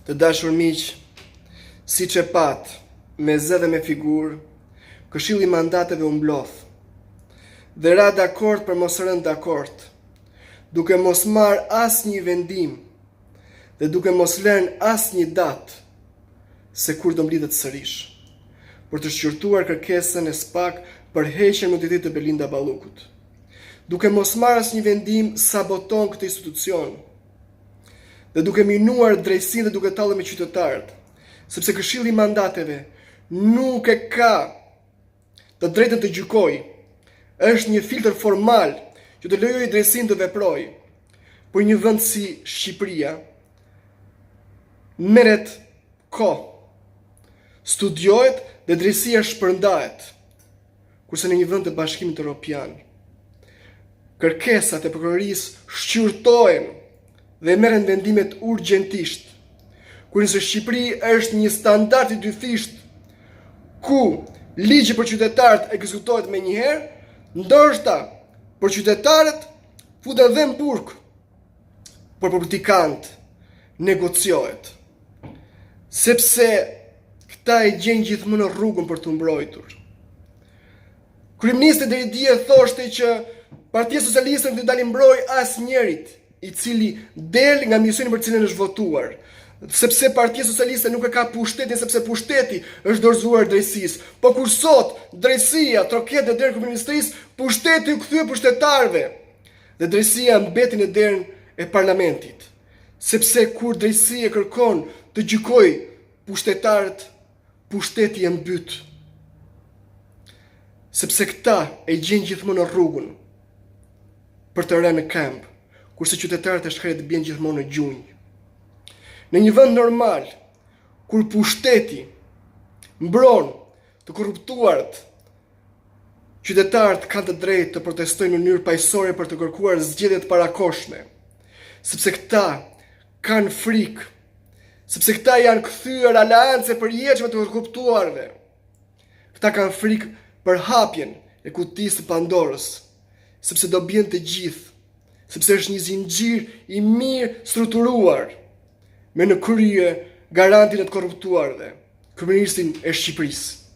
Të dashur miq, siç e pat, me zë dhe me figurë, Këshilli i mandateve u mblodh dhe ra dakord për mos rënë dakord, duke mos marrë asnjë vendim dhe duke mos lënë asnjë datë se kur do mblidhet sërish, për të shqyrtuar kërkesën e SPAK për heqjen imunitetit të Belinda Ballukut. Duke mos marrë asnjë vendim, saboton këtë institucion dhe duke minuar drejtsinë dhe duke tallur me qytetarët, sepse Këshilli i mandateve nuk e ka të drejtën të gjykojë. Është një filtr formal që të lejojë drejtsinë të veprojë. Por një vend si Shqipëria merret kohë, studiohet dhe drejtësia shpërndahet, kurse në një vend të Bashkimit Evropian kërkesat e prokurorisë shqyrtohen dhe merren vendimet urgjentisht, kur në Shqipëri është një standard i dyfisht ku ligji për qytetarët ekzekutohet me njëherë, ndoshta për qytetarët futen dhe në burg, por për politikant negociohet, sepse këta e gjenë gjithmonë rrugën për të mbrojtur. Kryeministri deri dje thoshte që Partia Socialiste nuk do dalë mbroj asnjërit i cili del nga misioni për cilën është votuar, sepse Partia Socialiste nuk e ka pushtetin, sepse pushteti është dorëzuar drejtësisë. Po kur sot drejtësia troket në derën e kryeministrisë, pushteti u kthye pushtetarëve dhe drejtësia mbeti në derën e parlamentit. Sepse kur drejtësia kërkon të gjykojë pushtetarët, pushteti e mbyt. Sepse këta e gjenë gjithmonë rrugën për të rënë në këmbë, kurse qytetarët e shkret bien gjithmonë në gjunjë. Në një vend normal, kur pushteti mbron të korruptuarit, qytetarët kanë të drejtë të protestojnë në mënyrë paqësore për të kërkuar zgjedhje të parakohshme, sepse këta kanë frikë, sepse këta janë kthyer aleance përjetshme të korruptuarve. Këta kanë frikë për hapjen e kutisë të Pandorës, sepse do bien të gjithë, sepse është një zinxhir i mirë strukturuar, me në krye garantin e të korruptuarve, kryeministrin e Shqipërisë.